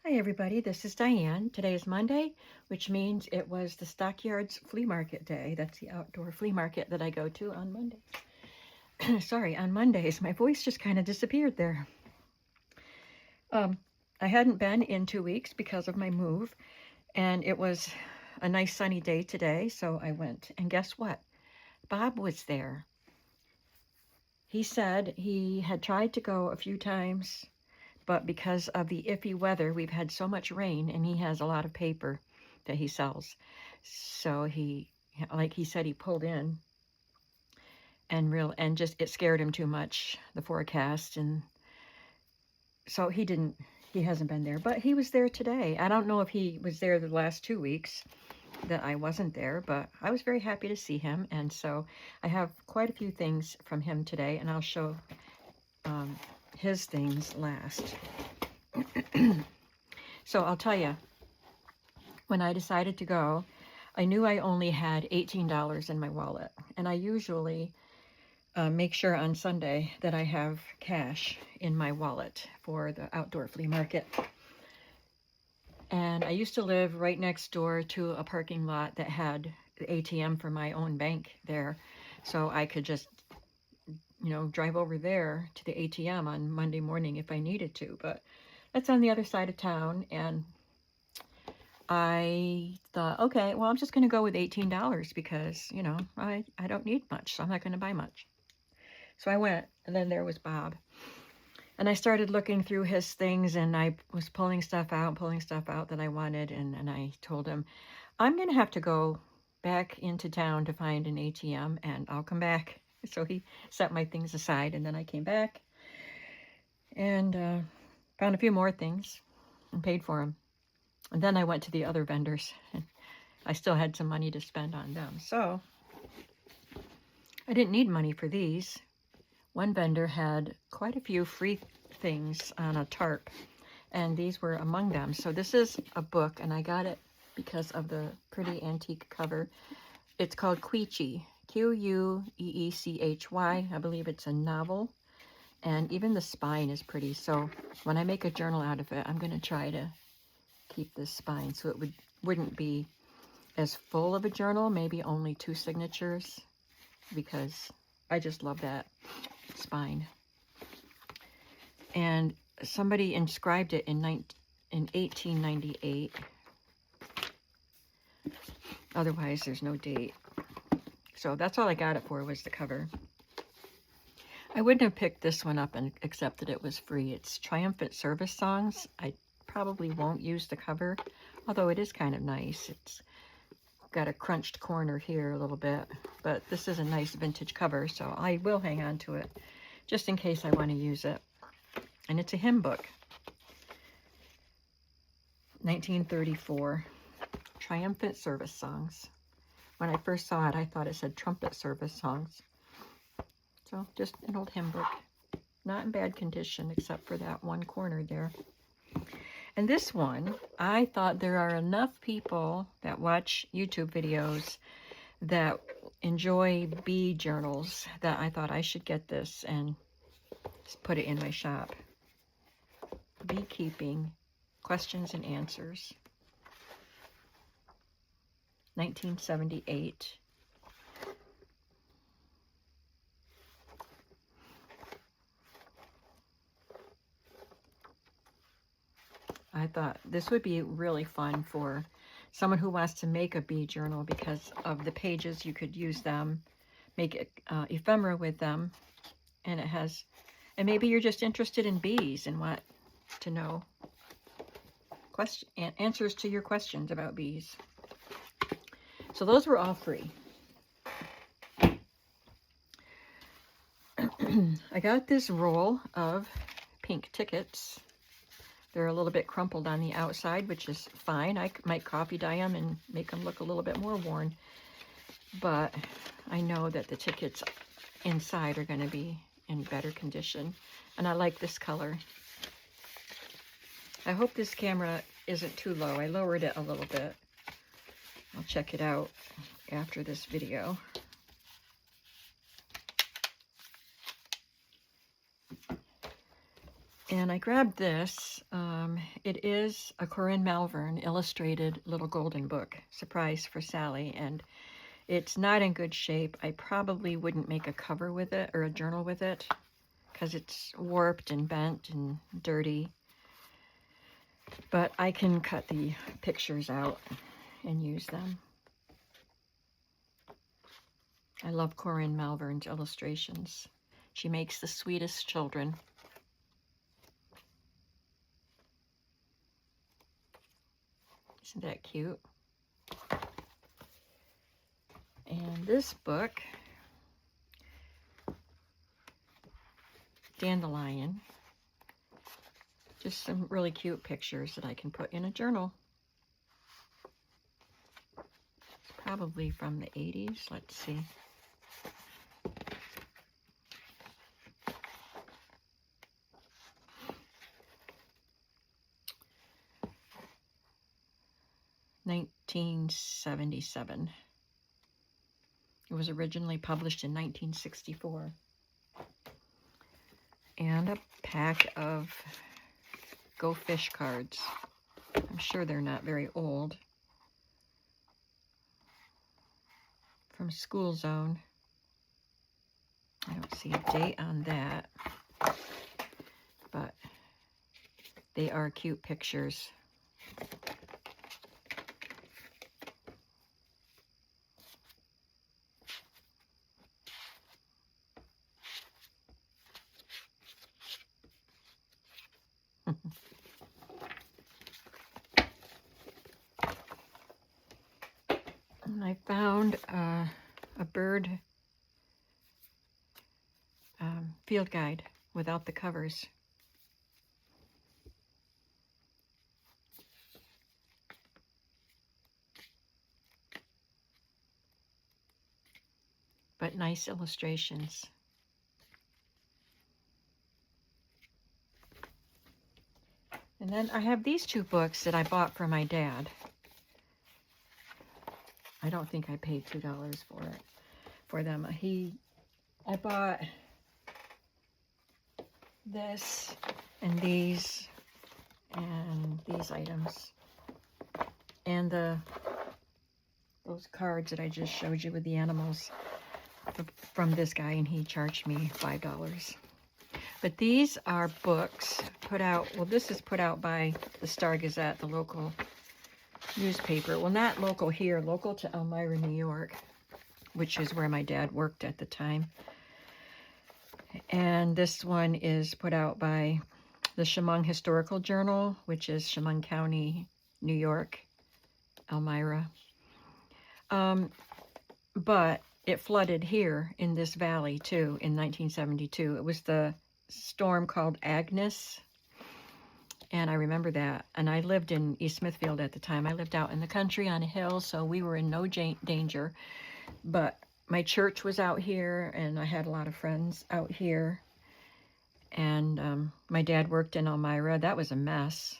Hi everybody, this is Diane. Today is Monday, which means it was the Stockyard's flea market day. That's the outdoor flea market that I go to on Monday. Sorry, on Mondays. My voice just kind of disappeared there. I hadn't been in 2 weeks because of my move, and it was a nice sunny day today, so I went. And guess what? Bob was there. He said he had tried to go a few times, but because of the iffy weather, we've had so much rain, and he has a lot of paper that he sells. So he, like he said, he pulled in and just it scared him too much, the forecast, and so he hasn't been there, but he was there today. I don't know if he was there the last 2 weeks that I wasn't there, but I was very happy to see him, and so I have quite a few things from him today, and I'll show his things last. So I'll tell you, when I decided to go, I knew I only had $18 in my wallet, and I usually make sure on Sunday that I have cash in my wallet for the outdoor flea market. And I used to live right next door to a parking lot that had the ATM for my own bank there, so I could just drive over there to the ATM on Monday morning if I needed to, but that's on the other side of town, and I thought, okay, well, I'm just going to go with $18 because, I don't need much, so I'm not going to buy much. So I went, and then there was Bob. And I started looking through his things, and I was pulling stuff out that I wanted, and I told him, I'm going to have to go back into town to find an ATM, and I'll come back. So he set my things aside, and then I came back and found a few more things and paid for them. And then I went to the other vendors, and I still had some money to spend on them. So I didn't need money for these. One vendor had quite a few free things on a tarp, and these were among them. So this is a book, and I got it because of the pretty antique cover. It's called Queechy, Queechy. I believe it's a novel, and even the spine is pretty. So when I make a journal out of it, I'm going to try to keep this spine so it wouldn't be as full of a journal, maybe only 2 signatures, because I just love that spine. And somebody inscribed it in 1898. Otherwise, there's no date. So that's all I got it for, was the cover. I wouldn't have picked this one up except that it was free. It's Triumphant Service Songs. I probably won't use the cover, although it is kind of nice. It's got a crunched corner here a little bit, but this is a nice vintage cover, so I will hang on to it just in case I want to use it. And it's a hymn book, 1934, Triumphant Service Songs. When I first saw it, I thought it said Trumpet Service Songs. So just an old hymn book, not in bad condition except for that one corner there. And this one, I thought there are enough people that watch YouTube videos that enjoy bee journals that I thought I should get this and just put it in my shop. Beekeeping, Questions and Answers, 1978. I thought this would be really fun for someone who wants to make a bee journal because of the pages. You could use them, make ephemera with them, and and maybe you're just interested in bees and want to know answers to your questions about bees. So those were all free. I got this roll of pink tickets. They're a little bit crumpled on the outside, which is fine. I might coffee dye them and make them look a little bit more worn. But I know that the tickets inside are going to be in better condition. And I like this color. I hope this camera isn't too low. I lowered it a little bit. I'll check it out after this video. And I grabbed this. It is a Corinne Malvern illustrated little golden book, surprise for Sally, and it's not in good shape. I probably wouldn't make a cover with it or a journal with it because it's warped and bent and dirty. But I can cut the pictures out and use them. I love Corinne Malvern's illustrations. She makes the sweetest children. Isn't that cute? And this book, Dandelion, just some really cute pictures that I can put in a journal. It's probably from the 80s. Let's see. (1977). It was originally published in 1964. And a pack of Go Fish cards. I'm sure they're not very old. From School Zone. I don't see a date on that, but they are cute pictures. And I found a bird field guide without the covers. But nice illustrations. And then I have these two books that I bought for my dad. I don't think I paid $2 for them. I bought this and these items and those cards that I just showed you with the animals from this guy, and he charged me $5. But these are books put out, well, this is put out by the Star Gazette, the local newspaper. Well, not local here, local to Elmira, New York, which is where my dad worked at the time. And this one is put out by the Chemung Historical Journal, which is Chemung County, New York, Elmira. But it flooded here in this valley too in 1972. It was the storm called Agnes, and I remember that. And I lived in East Smithfield at the time. I lived out in the country on a hill, so we were in no danger. But my church was out here, and I had a lot of friends out here. And my dad worked in Elmira. That was a mess.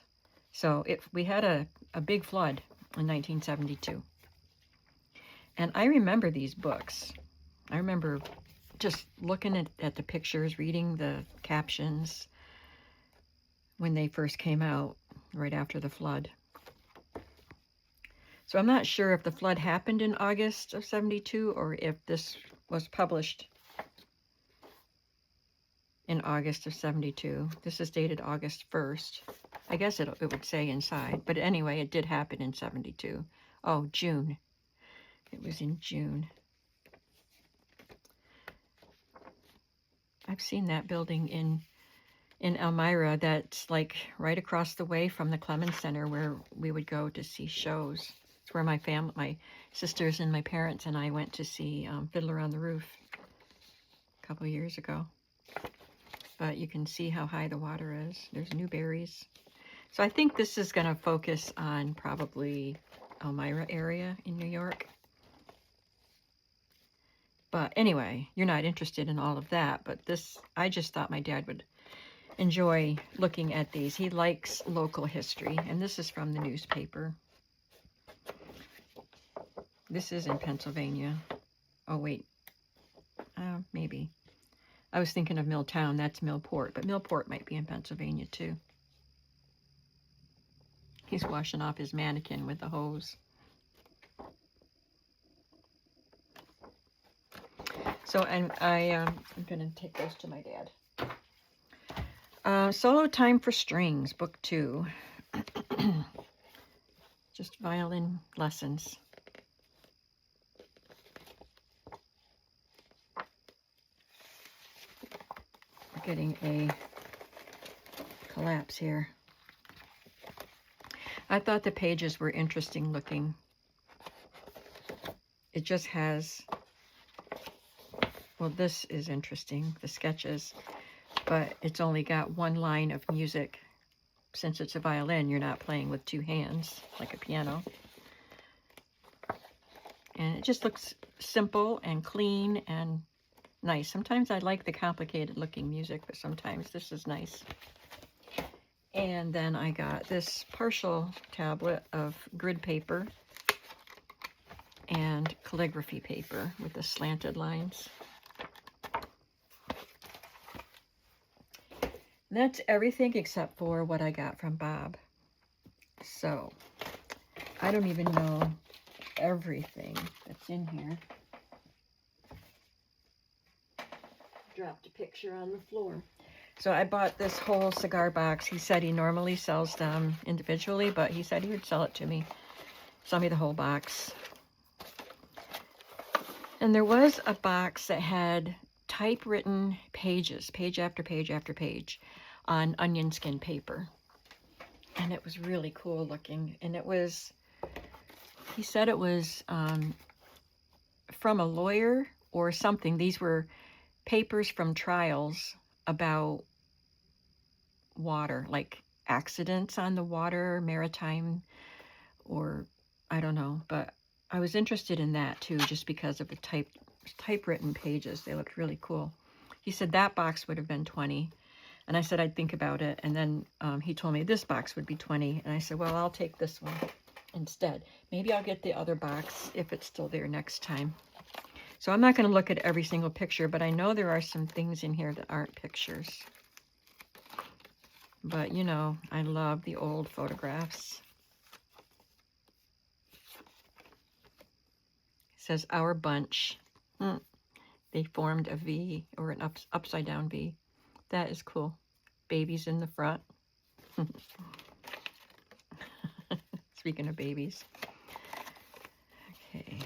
So we had a big flood in 1972. And I remember these books. I remember just looking at the pictures, reading the captions when they first came out, right after the flood. So I'm not sure if the flood happened in August of 72 or if this was published in August of 72. This is dated August 1st. I guess it would say inside. But anyway, it did happen in 72. Oh, June. It was in June. I've seen that building in Elmira. That's like right across the way from the Clemens Center where we would go to see shows. It's where my sisters and my parents and I went to see Fiddler on the Roof a couple of years ago. But you can see how high the water is. There's Newberries. So I think this is going to focus on probably Elmira area in New York. But anyway, you're not interested in all of that. But I just thought my dad would enjoy looking at these. He likes local history. And this is from the newspaper. This is in Pennsylvania. Oh, wait. Maybe. I was thinking of Milltown. That's Millport, but Millport might be in Pennsylvania too. He's washing off his mannequin with the hose. So I'm going to take those to my dad. Solo Time for Strings, Book 2. Just violin lessons. We're getting a collapse here. I thought the pages were interesting looking. It just has, well, this is interesting, the sketches, but it's only got one line of music. Since it's a violin, you're not playing with two hands like a piano. And it just looks simple and clean and nice. Sometimes I like the complicated looking music, but sometimes this is nice. And then I got this partial tablet of grid paper and calligraphy paper with the slanted lines. That's everything except for what I got from Bob. So, I don't even know everything that's in here. Dropped a picture on the floor. So I bought this whole cigar box. He said he normally sells them individually, but he said he would sell it to me. Sell me the whole box. And there was a box that had typewritten pages, page after page after page, on onion skin paper. And it was really cool looking. And it was, he said it was from a lawyer or something. These were papers from trials about water, like accidents on the water, maritime, or I don't know. But I was interested in that too, just because of the typewritten pages. They looked really cool. He said that box would have been $20. And I said I'd think about it. And then he told me this box would be $20. And I said, well, I'll take this one instead. Maybe I'll get the other box if it's still there next time. So I'm not going to look at every single picture, but I know there are some things in here that aren't pictures. But, you know, I love the old photographs. It says Our Bunch. They formed a V, or an upside down V. That is cool. Babies in the front. Speaking of babies. Okay.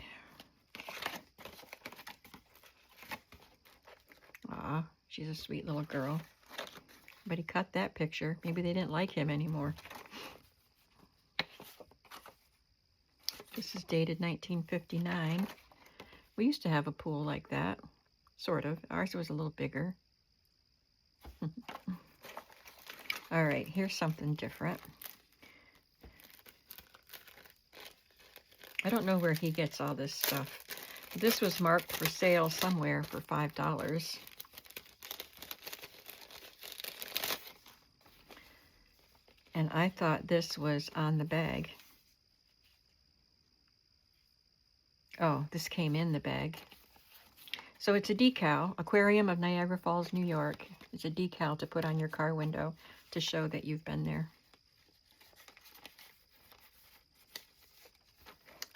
Aw, she's a sweet little girl. But he cut that picture. Maybe they didn't like him anymore. This is dated 1959. We used to have a pool like that. Sort of. Ours was a little bigger. All right, here's something different. I don't know where he gets all this stuff. This was marked for sale somewhere for $5. And I thought this was on the bag. Oh, this came in the bag. So it's a decal, Aquarium of Niagara Falls, New York. It's a decal to put on your car window to show that you've been there.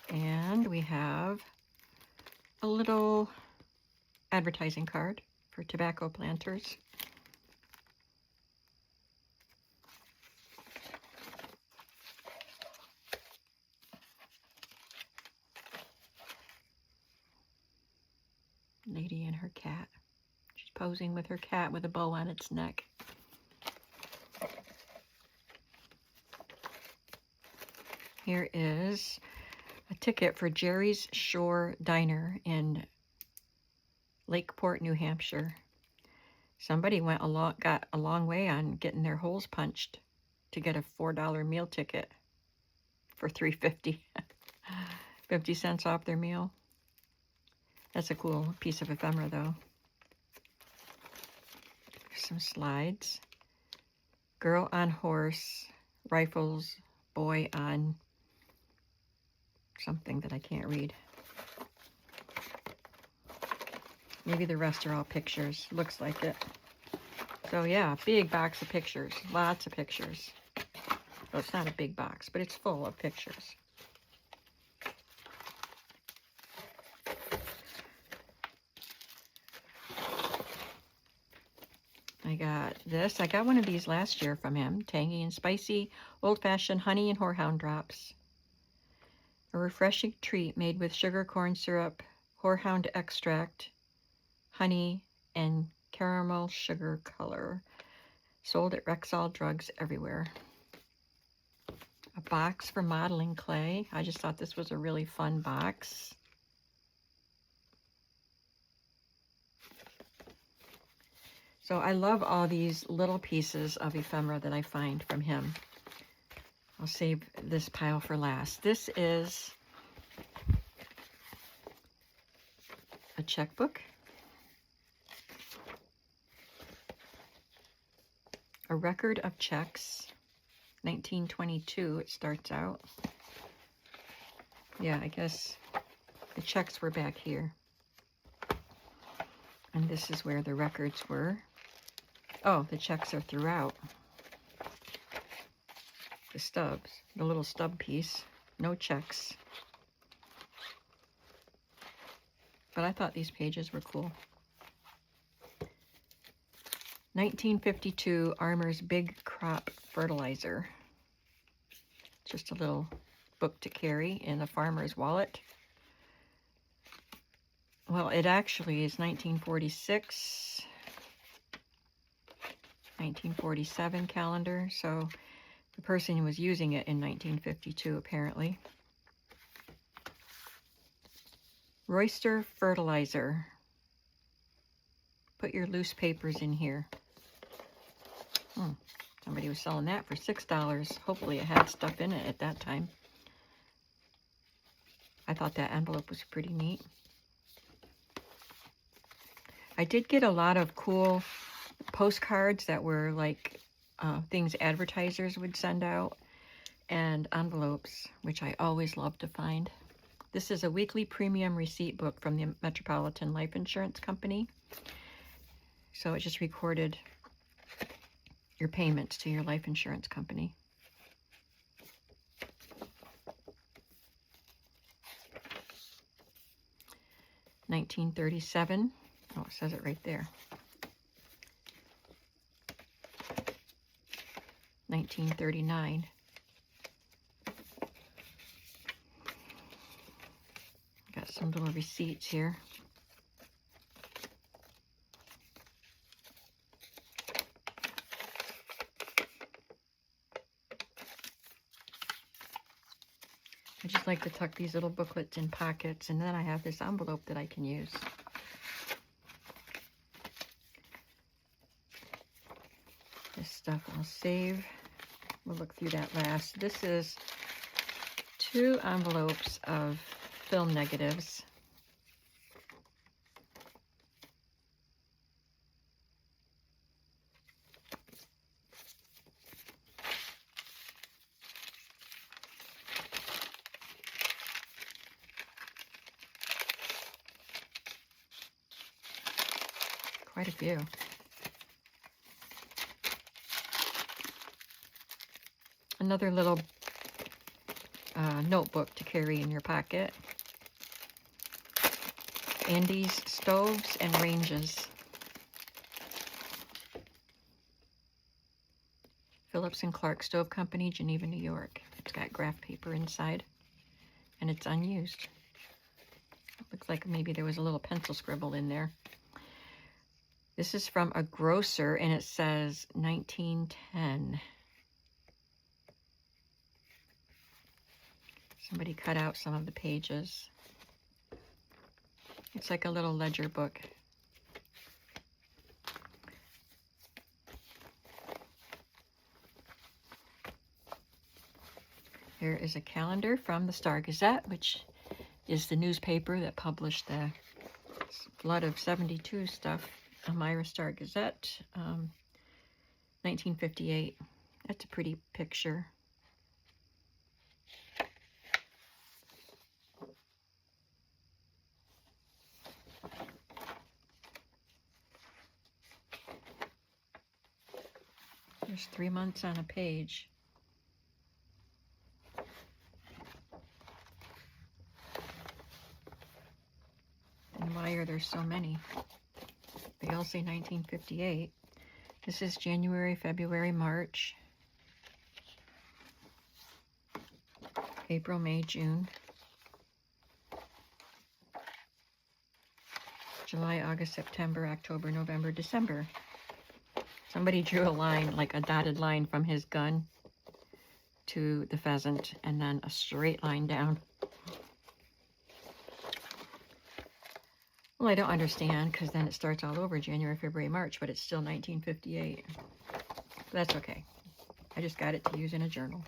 And we have a little advertising card for tobacco planters. Lady and her cat. She's posing with her cat with a bow on its neck. Here is a ticket for Jerry's Shore Diner in Lakeport, New Hampshire. Somebody got a long way on getting their holes punched to get a $4 meal ticket for $3.50. 50 cents off their meal. That's a cool piece of ephemera, though. Some slides. Girl on horse, rifles, boy on something that I can't read. Maybe the rest are all pictures. Looks like it. So yeah, big box of pictures. Lots of pictures. Well, it's not a big box, but it's full of pictures. I got this. I got one of these last year from him. Tangy and spicy, old-fashioned honey and horehound drops. A refreshing treat made with sugar, corn syrup, horehound extract, honey, and caramel sugar color. Sold at Rexall Drugs everywhere. A box for modeling clay. I just thought this was a really fun box. So I love all these little pieces of ephemera that I find from him. I'll save this pile for last. This is a checkbook. A record of checks. 1922 it starts out. Yeah, I guess the checks were back here. And this is where the records were. Oh, the checks are throughout. The stubs, the little stub piece, no checks. But I thought these pages were cool. 1952 Armour's Big Crop Fertilizer. Just a little book to carry in a farmer's wallet. Well, it actually is 1946, 1947 calendar, so the person was using it in 1952 apparently. Royster Fertilizer. Put your loose papers in here. Somebody was selling that for $6. Hopefully it had stuff in it at that time. I thought that envelope was pretty neat. I did get a lot of cool postcards that were like things advertisers would send out, and envelopes, which I always love to find. This is a weekly premium receipt book from the Metropolitan Life Insurance Company. So it just recorded your payments to your life insurance company. $1937. Oh, it says it right there. 1939. Got some little receipts here. I just like to tuck these little booklets in pockets, and then I have this envelope that I can use. This stuff I'll save. We'll look through that last. This is 2 envelopes of film negatives. Quite a few. Another little notebook to carry in your pocket. Andy's Stoves and Ranges. Phillips and Clark Stove Company, Geneva, New York. It's got graph paper inside, and it's unused. It looks like maybe there was a little pencil scribble in there. This is from a grocer, and it says 1910. Somebody cut out some of the pages. It's like a little ledger book. Here is a calendar from the Star Gazette, which is the newspaper that published the flood of 72 stuff. Elmira Star Gazette, 1958. That's a pretty picture. There's 3 months on a page. And why are there so many? They all say 1958. This is January, February, March, April, May, June, July, August, September, October, November, December. Somebody drew a line, like a dotted line from his gun to the pheasant, and then a straight line down. Well, I don't understand, because then it starts all over January, February, March, but it's still 1958. That's okay. I just got it to use in a journal.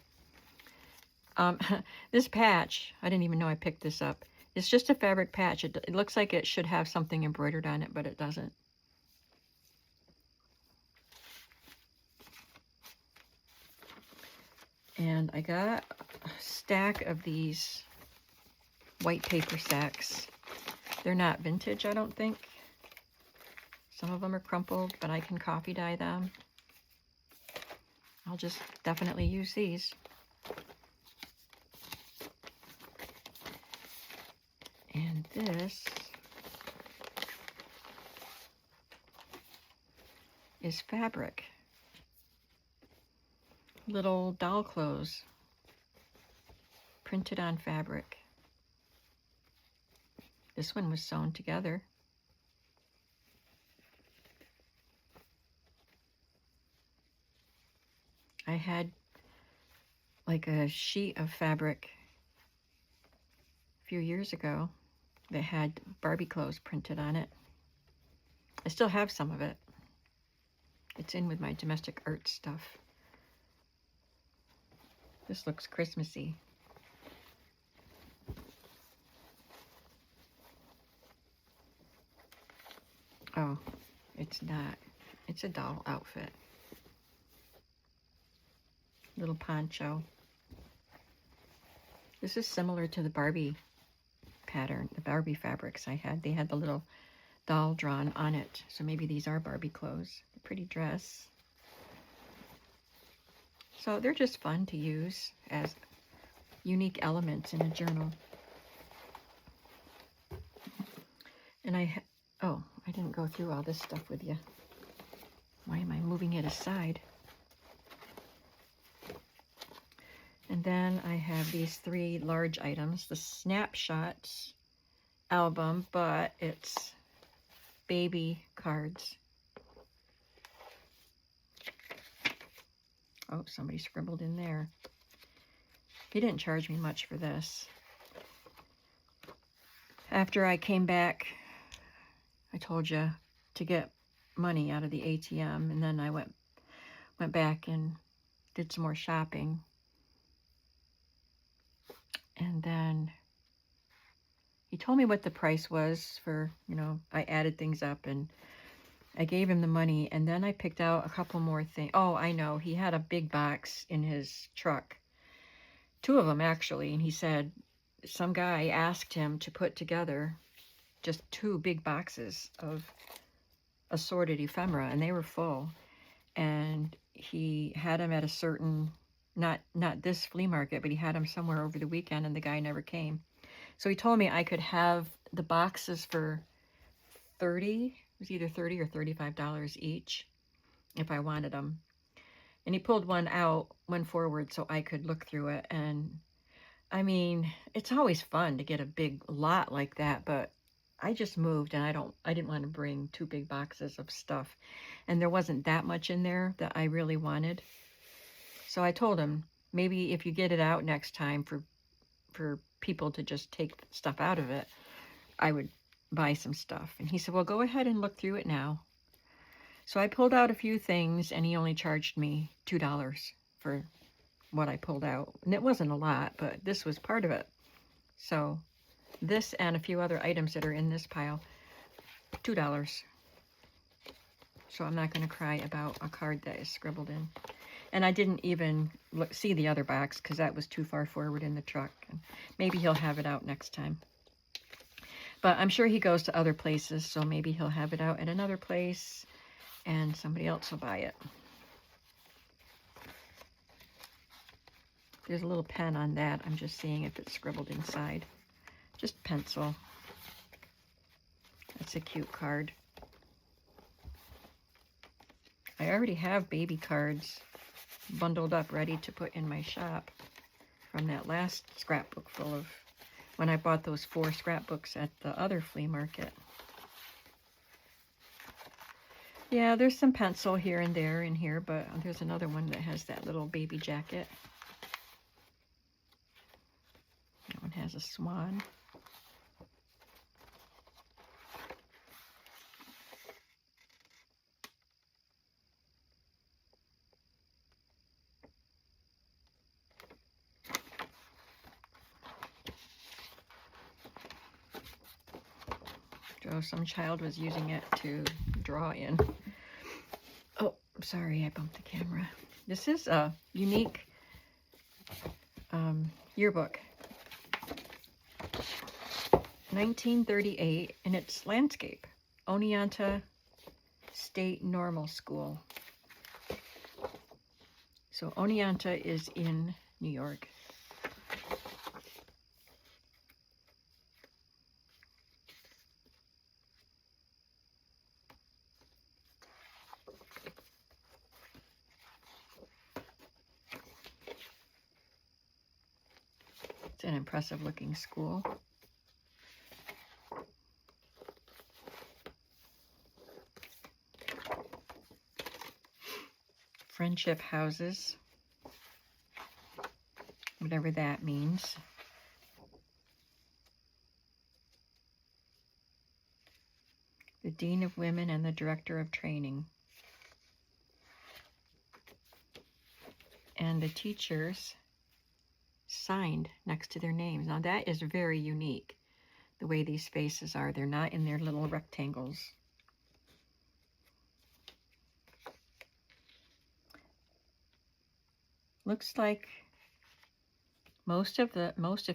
This patch, I didn't even know I picked this up. It's just a fabric patch. It looks like it should have something embroidered on it, but it doesn't. And I got a stack of these white paper sacks. They're not vintage, I don't think. Some of them are crumpled, but I can coffee dye them. I'll just definitely use these. And this is fabric. Little doll clothes printed on fabric. This one was sewn together. I had like a sheet of fabric a few years ago that had Barbie clothes printed on it. I still have some of it. It's in with my domestic art stuff. This looks Christmassy. Oh, it's not. It's a doll outfit. Little poncho. This is similar to the Barbie pattern, the Barbie fabrics I had. They had the little doll drawn on it. So maybe these are Barbie clothes. A pretty dress. So they're just fun to use as unique elements in a journal. And oh, I didn't go through all this stuff with you. Why am I moving it aside? And then I have these 3 large items. The snapshots album, but it's baby cards. Oh, somebody scribbled in there. He didn't charge me much for this. After I came back, I told you to get money out of the ATM, and then I went back and did some more shopping. And then he told me what the price was for, you know, I added things up and I gave him the money, and then I picked out a couple more things. Oh, I know. He had a big box in his truck. 2 of them, actually. And he said some guy asked him to put together just 2 big boxes of assorted ephemera, and they were full. And he had them at a certain, not this flea market, but he had them somewhere over the weekend, and the guy never came. So he told me I could have the boxes for 30. It was either $30 or $35 each if I wanted them. And he pulled one forward so I could look through it. And I mean, it's always fun to get a big lot like that, but I just moved and I didn't want to bring 2 big boxes of stuff. And there wasn't that much in there that I really wanted. So I told him, maybe if you get it out next time for people to just take stuff out of it, I would buy some stuff. And he said, well, go ahead and look through it now. So I pulled out a few things, and he only charged me $2 for what I pulled out. And it wasn't a lot, but this was part of it. So this and a few other items that are in this pile, $2. So I'm not going to cry about a card that is scribbled in. And I didn't even see the other box because that was too far forward in the truck. And maybe he'll have it out next time. But I'm sure he goes to other places, so maybe he'll have it out at another place and somebody else will buy it. There's a little pen on that. I'm just seeing if it's scribbled inside. Just pencil. That's a cute card. I already have baby cards bundled up, ready to put in my shop from that last scrapbook full of, when I bought those 4 scrapbooks at the other flea market. Yeah, there's some pencil here and there in here, but there's another one that has that little baby jacket. That one has a swan. So some child was using it to draw in. Oh, sorry, I bumped the camera. This is a unique yearbook. 1938, and it's landscape. Oneonta State Normal School. So Oneonta is in New York. It's an impressive looking school. Friendship houses, whatever that means. The Dean of Women and the Director of Training. And the teachers signed next to their names. Now that is very unique, the way these spaces are. They're not in their little rectangles. Looks like most if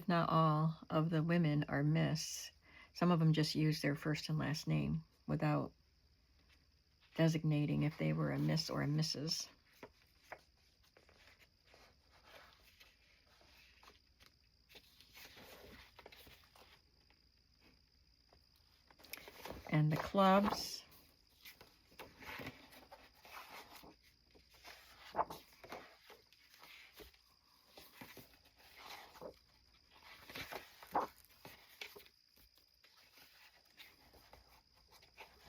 not all of the women are Miss. Some of them just use their first and last name without designating if they were a Miss or a Mrs. And the clubs.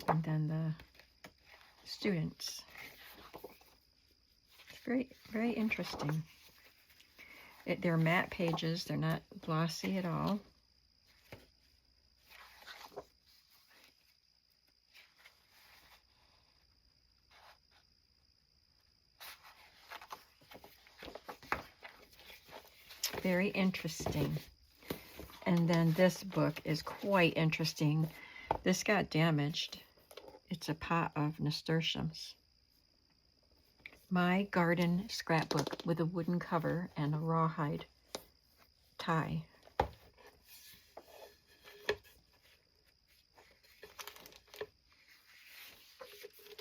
And then the students. It's very, very interesting. They're matte pages. They're not glossy at all. Very interesting. And then this book is quite interesting. This got damaged. It's a pot of nasturtiums. My Garden Scrapbook with a wooden cover and a rawhide tie.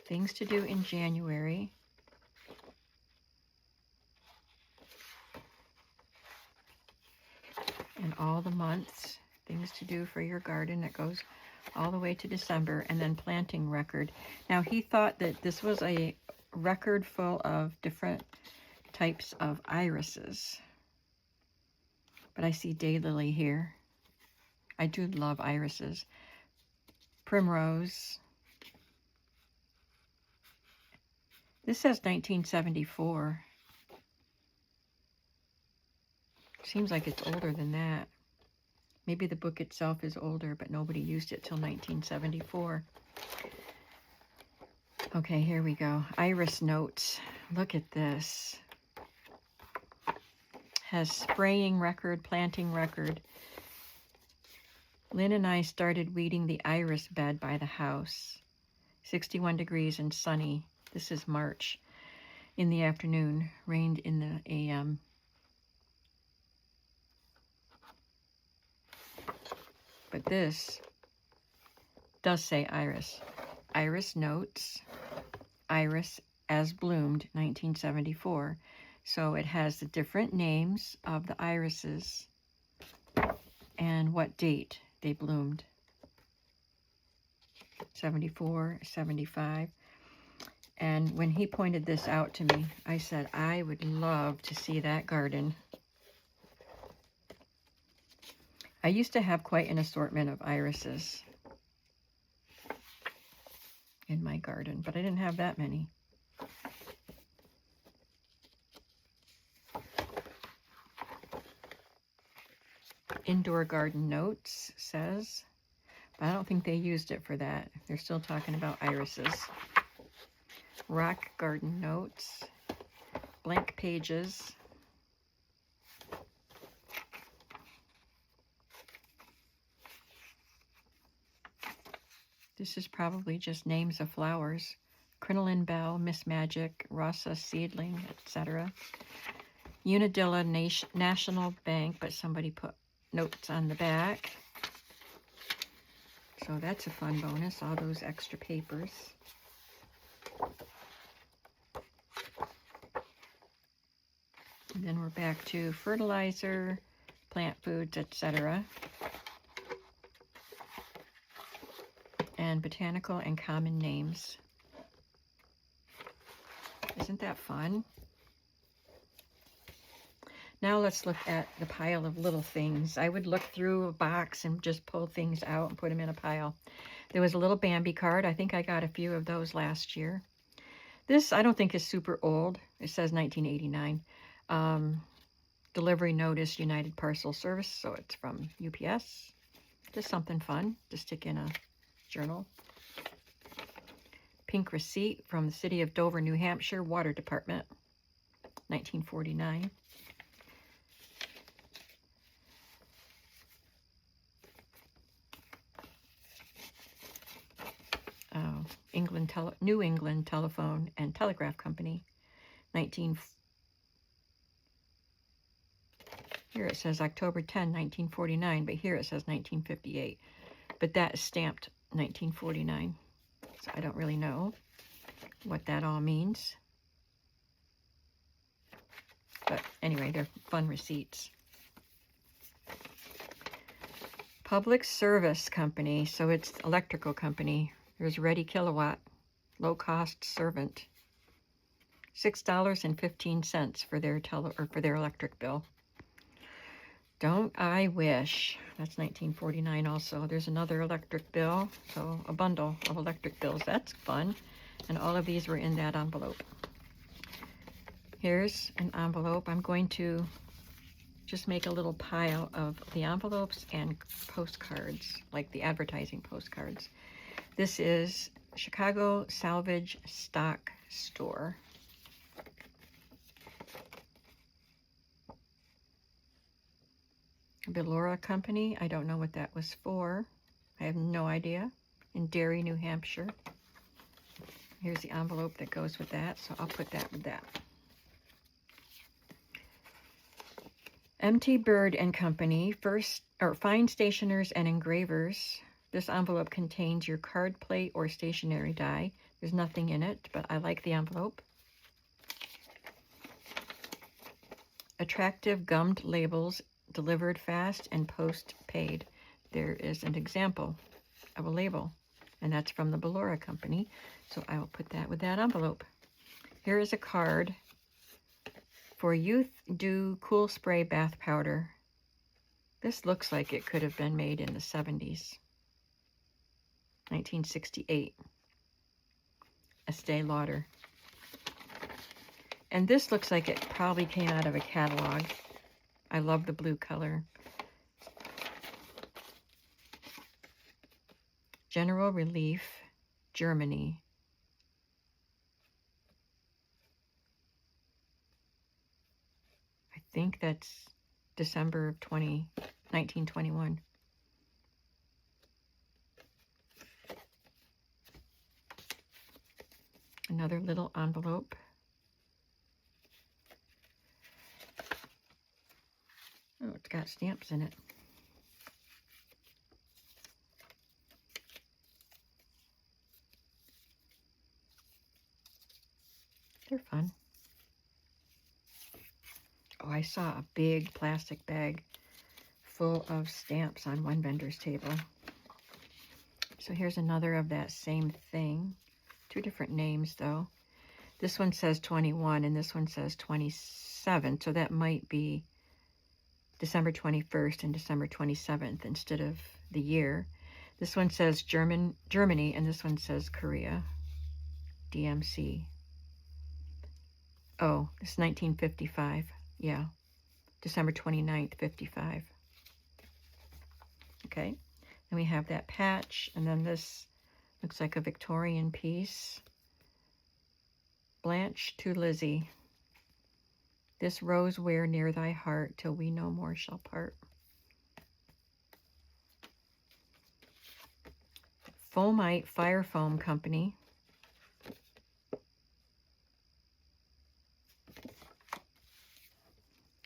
Things to do in January. And all the months, things to do for your garden. It goes all the way to December. And then planting record. Now he thought that this was a record full of different types of irises. But I see daylily here. I do love irises. Primrose. This says 1974. Seems like it's older than that. Maybe the book itself is older, but nobody used it till 1974. Okay, here we go. Iris notes. Look at this. Has spraying record, planting record. Lynn and I started weeding the iris bed by the house. 61 degrees and sunny. This is March. In the afternoon. Rained in the AM. But this does say iris. Iris notes, iris as bloomed, 1974. So it has the different names of the irises and what date they bloomed. 74, 75. And when he pointed this out to me, I said, I would love to see that garden. I used to have quite an assortment of irises in my garden, but I didn't have that many. Indoor garden notes says, but I don't think they used it for that. They're still talking about irises. Rock garden notes, blank pages. This is probably just names of flowers. Crinoline bell, Miss Magic, Rasa seedling, etc. Unadilla National Bank, but somebody put notes on the back. So that's a fun bonus, all those extra papers. And then we're back to fertilizer, plant foods, etc. And botanical and common names. Isn't that fun? Now let's look at the pile of little things. I would look through a box and just pull things out and put them in a pile. There was a little Bambi card. I think I got a few of those last year. This I don't think is super old. It says 1989. Delivery notice, United Parcel Service, so it's from UPS. Just something fun to stick in a journal. Pink receipt from the City of Dover, New Hampshire, Water Department, 1949. New England Telephone and Telegraph Company, here it says October 10, 1949, but here it says 1958. But that is stamped 1949, so I don't really know what that all means. But anyway, they're fun receipts. Public Service Company, so it's electrical company. There's Ready Kilowatt, low cost servant. $6.15 for their electric bill. Don't I wish? That's 1949 also. There's another electric bill, so a bundle of electric bills. That's fun. And all of these were in that envelope. Here's an envelope. I'm going to just make a little pile of the envelopes and postcards, like the advertising postcards. This is Chicago Salvage Stock Store. Bellora Company, I don't know what that was for. I have no idea. In Derry, New Hampshire. Here's the envelope that goes with that, so I'll put that with that. MT Bird and Company, Fine Stationers and Engravers. This envelope contains your card plate or stationery die. There's nothing in it, but I like the envelope. Attractive gummed labels, delivered fast and post-paid. There is an example of a label, and that's from the Bellora Company, so I will put that with that envelope. Here is a card for Youth Dew Cool Spray Bath Powder. This looks like it could have been made in the 70s. 1968. Estee Lauder. And this looks like it probably came out of a catalog. I love the blue color. General Relief, Germany. I think that's December of 1921. Another little envelope. Oh, it's got stamps in it. They're fun. saw a big plastic bag full of stamps on one vendor's table. So here's another of that same thing. 2 different names though. This one says 21 and this one says 27. So that might be December 21st and December 27th instead of the year. This one says Germany, and this one says Korea, DMC. Oh, it's 1955. Yeah, December 29th, 55. Okay, then we have that patch, and then this looks like a Victorian piece. Blanche to Lizzie. This rose wear near thy heart till we no more shall part. Foamite Fire Foam Company.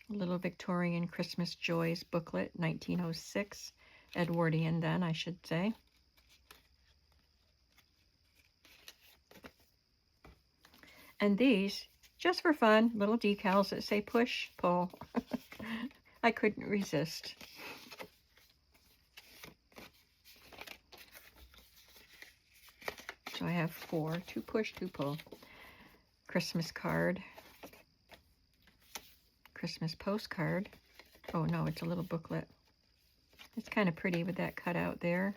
Little Victorian Christmas Joys booklet, 1906. Edwardian then, I should say. And these, just for fun, little decals that say push, pull. I couldn't resist. So I have 4, 2 push, 2 pull. Christmas card. Christmas postcard. Oh no, it's a little booklet. It's kind of pretty with that cutout there.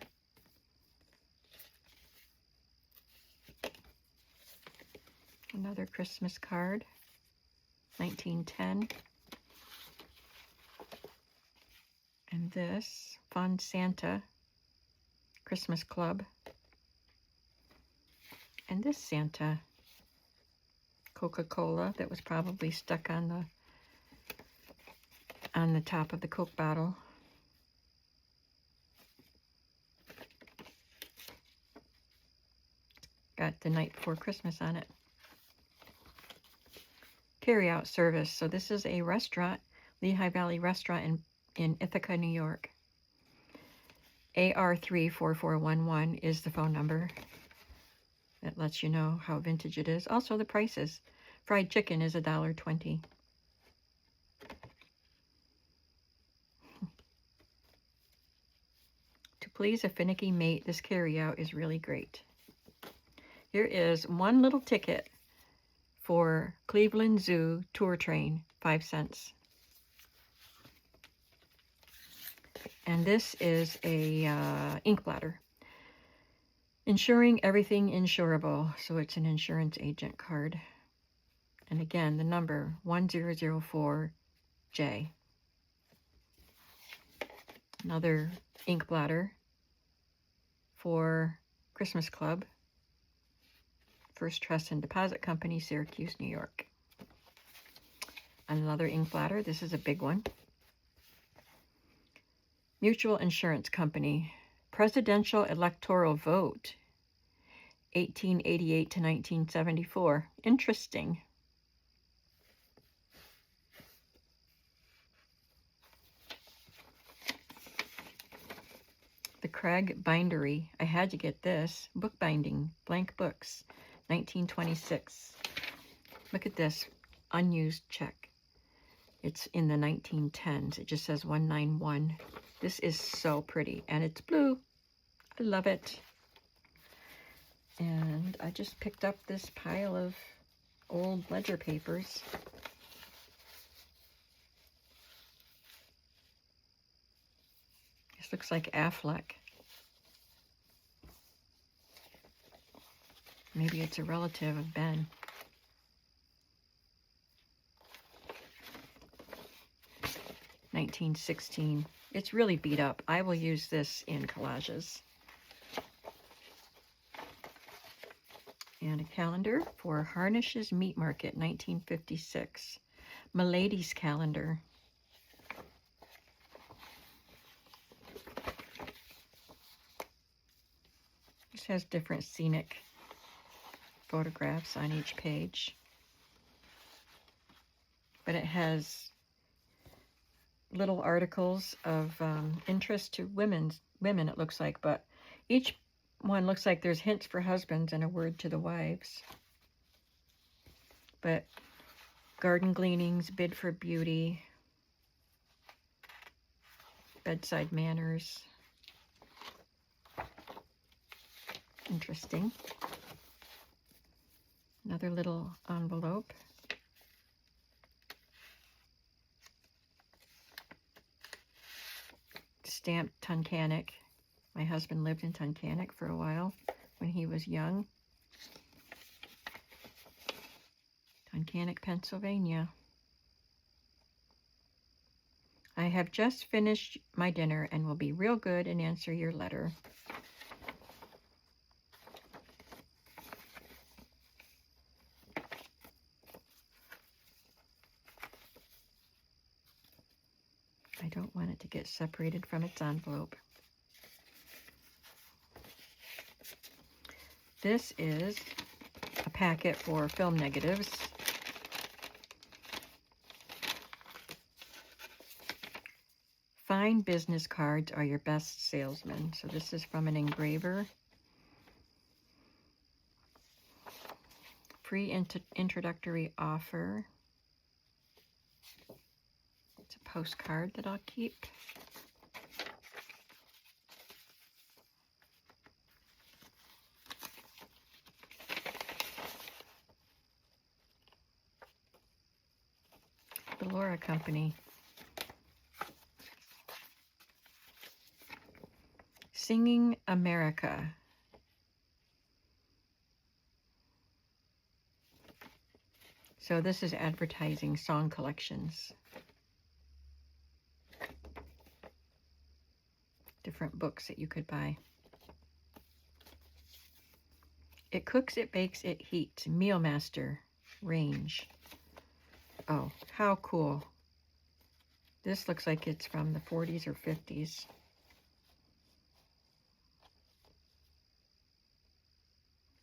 Another Christmas card, 1910. And this, Fun Santa Christmas Club. And this Santa, Coca-Cola, that was probably stuck on the top of the Coke bottle. Got the night before Christmas on it. Carry-out service. So this is a restaurant, Lehigh Valley Restaurant in Ithaca, New York. AR34411 is the phone number. That lets you know how vintage it is. Also the prices. Fried chicken is $1.20. To please a finicky mate, this carry-out is really great. Here is one little ticket for Cleveland Zoo tour train, 5 cents. And this is a ink bladder. Insuring everything insurable. So it's an insurance agent card. And again, the number 1004J. Another ink bladder for Christmas Club. First Trust and Deposit Company, Syracuse, New York. Another ink bladder. This is a big one. Mutual Insurance Company. Presidential Electoral Vote, 1888 to 1974. Interesting. The Craig Bindery. I had to get this. Bookbinding. Blank books. 1926. Look at this. Unused check. It's in the 1910s. It just says 191. This is so pretty. And it's blue. I love it. And I just picked up this pile of old ledger papers. This looks like Affleck. Maybe it's a relative of Ben. $1916. It's really beat up. I will use this in collages. And a calendar for Harnish's Meat Market, 1956. Milady's calendar. This has different scenic photographs on each page. But it has little articles of interest to women, it looks like, but each one looks like there's hints for husbands and a word to the wives. But garden gleanings, bid for beauty, bedside manners. Interesting. Another little envelope. Stamped Tunkhannock. My husband lived in Tunkhannock for a while when he was young. Tunkhannock, Pennsylvania. I have just finished my dinner and will be real good and answer your letter. I don't want it to get separated from its envelope. This is a packet for film negatives. Fine business cards are your best salesmen. So this is from an engraver. Free introductory offer. It's a postcard that I'll keep. The Laura Company. Singing America. So this is advertising song collections. Different books that you could buy. It cooks, it bakes, it heats. Meal Master range. Oh, how cool. This looks like it's from the 40s or 50s.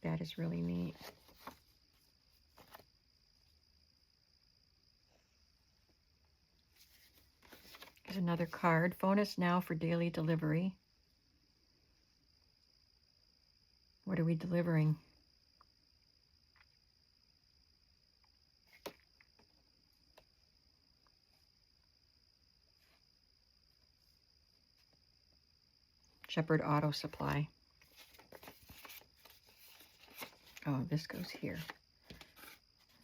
That is really neat. Here's another card. Phone us now for daily delivery. What are we delivering? Shepherd Auto Supply. Oh, this goes here.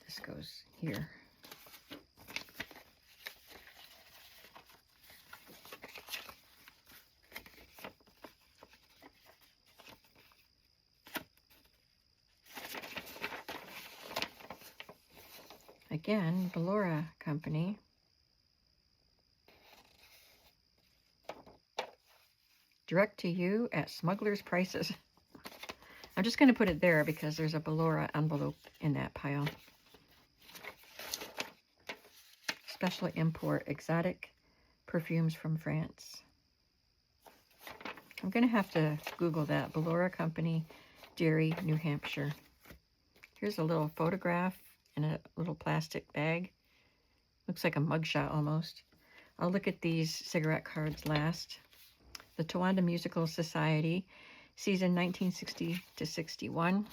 This goes here. Again, the Laura Company. Direct to you at smuggler's prices. I'm just going to put it there because there's a Ballora envelope in that pile. Special import, exotic perfumes from France. I'm going to have to Google that. Ballora Company, Derry, New Hampshire. Here's a little photograph in a little plastic bag. Looks like a mugshot almost. I'll look at these cigarette cards last. The Towanda Musical Society, season 1960 to 61.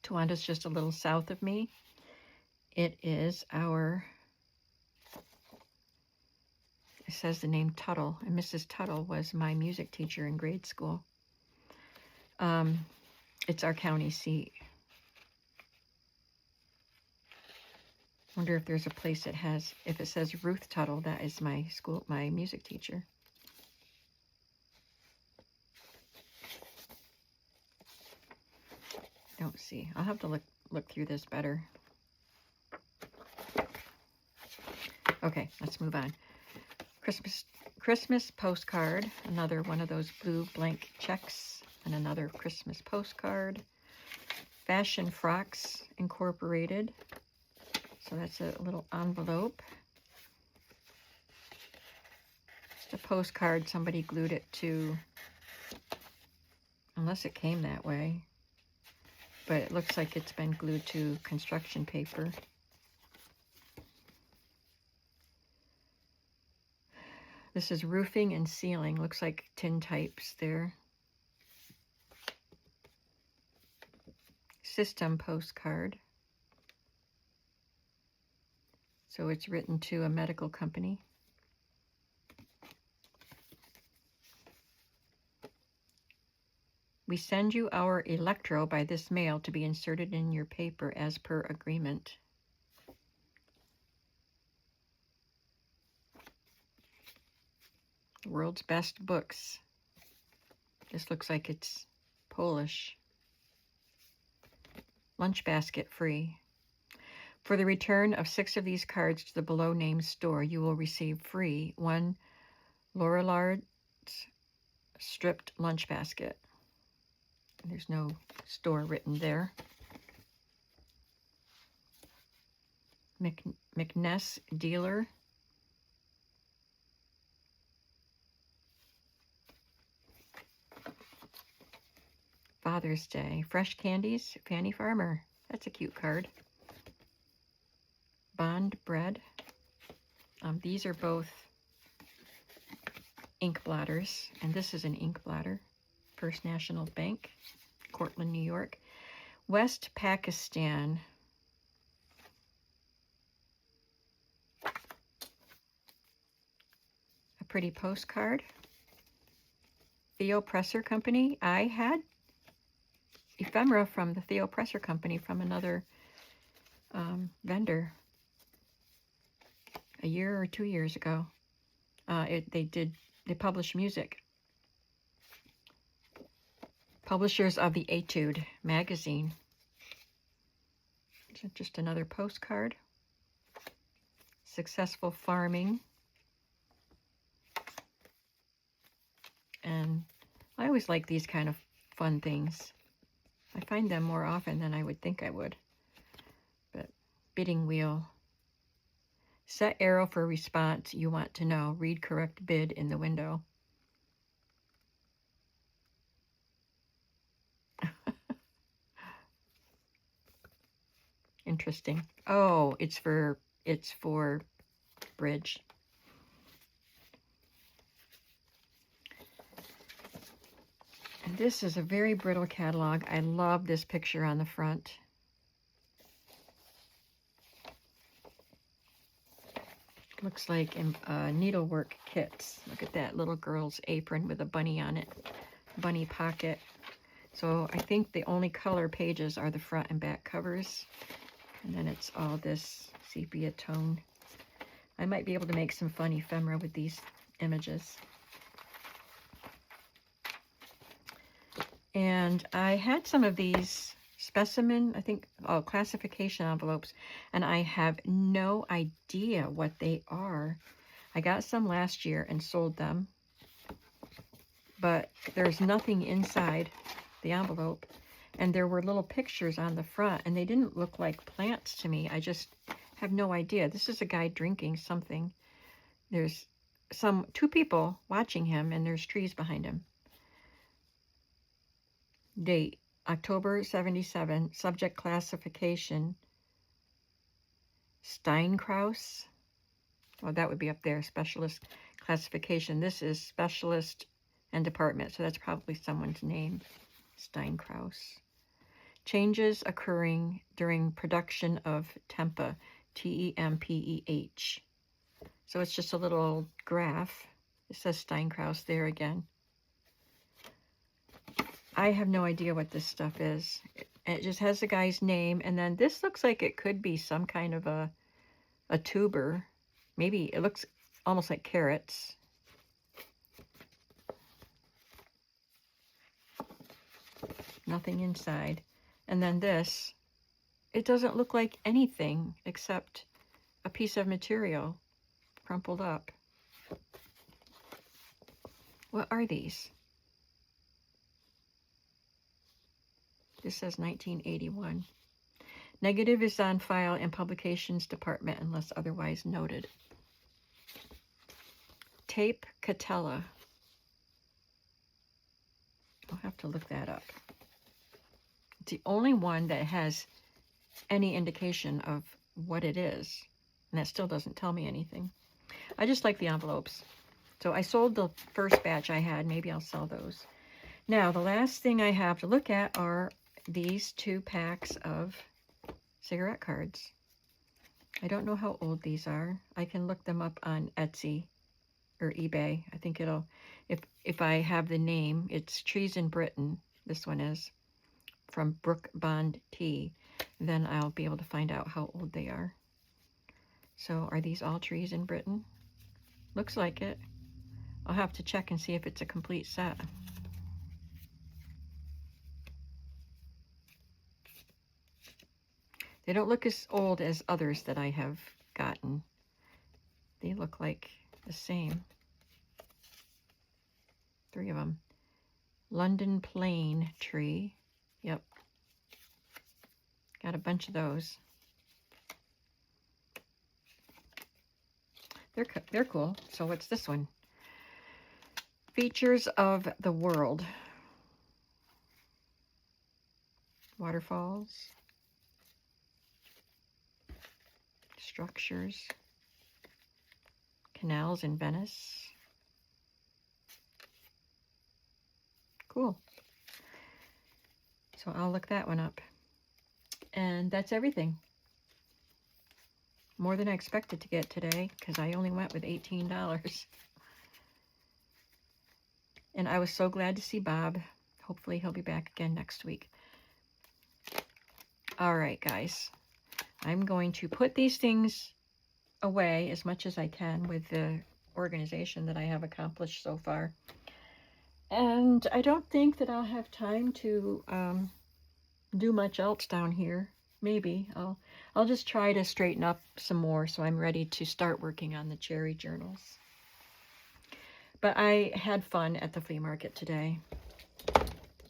Towanda's just a little south of me. It is our, it says the name Tuttle, and Mrs. Tuttle was my music teacher in grade school. It's our county seat. Wonder if there's a place that has, if it says Ruth Tuttle, that is my school, my music teacher. Don't see. I'll have to look through this better. Okay, let's move on. Christmas postcard. Another one of those blue blank checks, and another Christmas postcard. Fashion Frocks Incorporated. So that's a little envelope. Just a postcard. Somebody glued it to, unless it came that way. But it looks like it's been glued to construction paper. This is roofing and ceiling. Looks like tin types there. system postcard. So it's written to a medical company. We send you our electro by this mail to be inserted in your paper as per agreement. World's best books. This looks like it's Polish. Lunch basket free. For the return of 6 of these cards to the below named store, you will receive free 1 Lorillard stripped lunch basket. There's no store written there. McNess dealer. Father's Day. Fresh candies. Fanny Farmer. That's a cute card. Bond bread. These are both ink blotters, and this is an ink blotter. First National Bank, Cortland, New York. West Pakistan. A pretty postcard. Theo Presser Company. I had ephemera from the Theo Presser Company from another vendor a year or 2 years ago. They publish music. Publishers of the Etude magazine. Is it just another postcard? Successful farming. And I always like these kind of fun things. I find them more often than I would think I would. But bidding wheel. Set arrow for response you want to know. Read correct bid in the window. Interesting. Oh, it's for bridge. And this is a very brittle catalog. I love this picture on the front. Looks like needlework kits. Look at that little girl's apron with a bunny on it. Bunny pocket. So I think the only color pages are the front and back covers. And then it's all this sepia tone. I might be able to make some fun ephemera with these images. And I had some of these specimen, classification envelopes, and I have no idea what they are. I got some last year and sold them, but there's nothing inside the envelope, and there were little pictures on the front, and they didn't look like plants to me. I just have no idea. This is a guy drinking something. There's 2 people watching him, and there's trees behind him. Date, October 77, subject classification, Steinkraus. Well, that would be up there, specialist classification. This is specialist and department, so that's probably someone's name, Steinkraus. Changes occurring during production of Tempeh, T-E-M-P-E-H. So it's just a little graph. It says Steinkraus there again. I have no idea what this stuff is. It just has the guy's name, and then this looks like it could be some kind of a tuber. Maybe it looks almost like carrots. Nothing inside. And then this, it doesn't look like anything except a piece of material crumpled up. What are these? This says 1981. Negative is on file in publications department unless otherwise noted. Tape Catella. I'll have to look that up. It's the only one that has any indication of what it is, and that still doesn't tell me anything. I just like the envelopes. So I sold the first batch I had. Maybe I'll sell those. Now, the last thing I have to look at these 2 packs of cigarette cards. I don't know how old these are. I can look them up on Etsy or eBay. I think it'll, if I have the name, it's Trees in Britain. This one is from Brook Bond Tea. Then I'll be able to find out how old they are. So are these all trees in Britain? Looks like it. I'll have to check and see if it's a complete set. They don't look as old as others that I have gotten. They look like the same. 3 of them. London Plane Tree. Yep. Got a bunch of those. They're cool. So what's this one? Features of the World. Waterfalls. Structures. Canals in Venice. Cool. So I'll look that one up. And that's everything. More than I expected to get today, because I only went with $18. And I was so glad to see Bob. Hopefully he'll be back again next week. All right, guys. I'm going to put these things away as much as I can with the organization that I have accomplished so far. And I don't think that I'll have time to do much else down here. Maybe I'll just try to straighten up some more so I'm ready to start working on the cherry journals. But I had fun at the flea market today,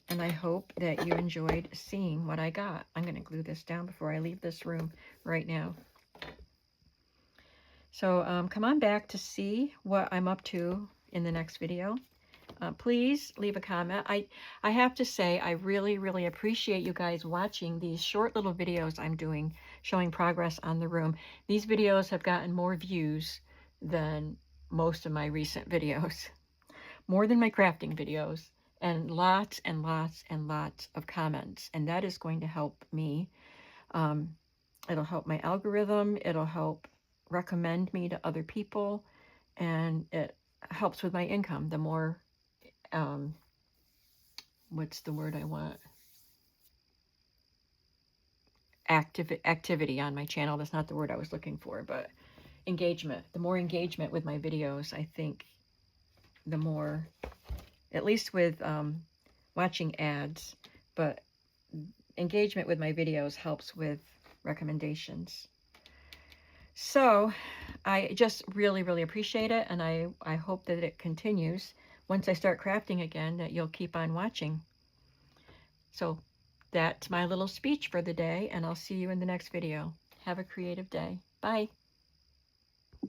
and I hope that you enjoyed seeing what I got. I'm going to glue this down before I leave this room right now. So come on back to see what I'm up to in the next video. Please leave a comment. I have to say, I really appreciate you guys watching these short little videos I'm doing, showing progress on the room. These videos have gotten more views than most of my recent videos, more than my crafting videos, and lots of comments. And that is going to help me. It'll help my algorithm. It'll help recommend me to other people, and it helps with my income. The more what's the word I want? Activity on my channel. That's not the word I was looking for, but engagement. The more engagement with my videos, I think the more, at least with watching ads, but engagement with my videos helps with recommendations. So I just really appreciate it, and I hope that it continues. Once I start crafting again, that you'll keep on watching. So that's my little speech for the day, and I'll see you in the next video. Have a creative day. Bye.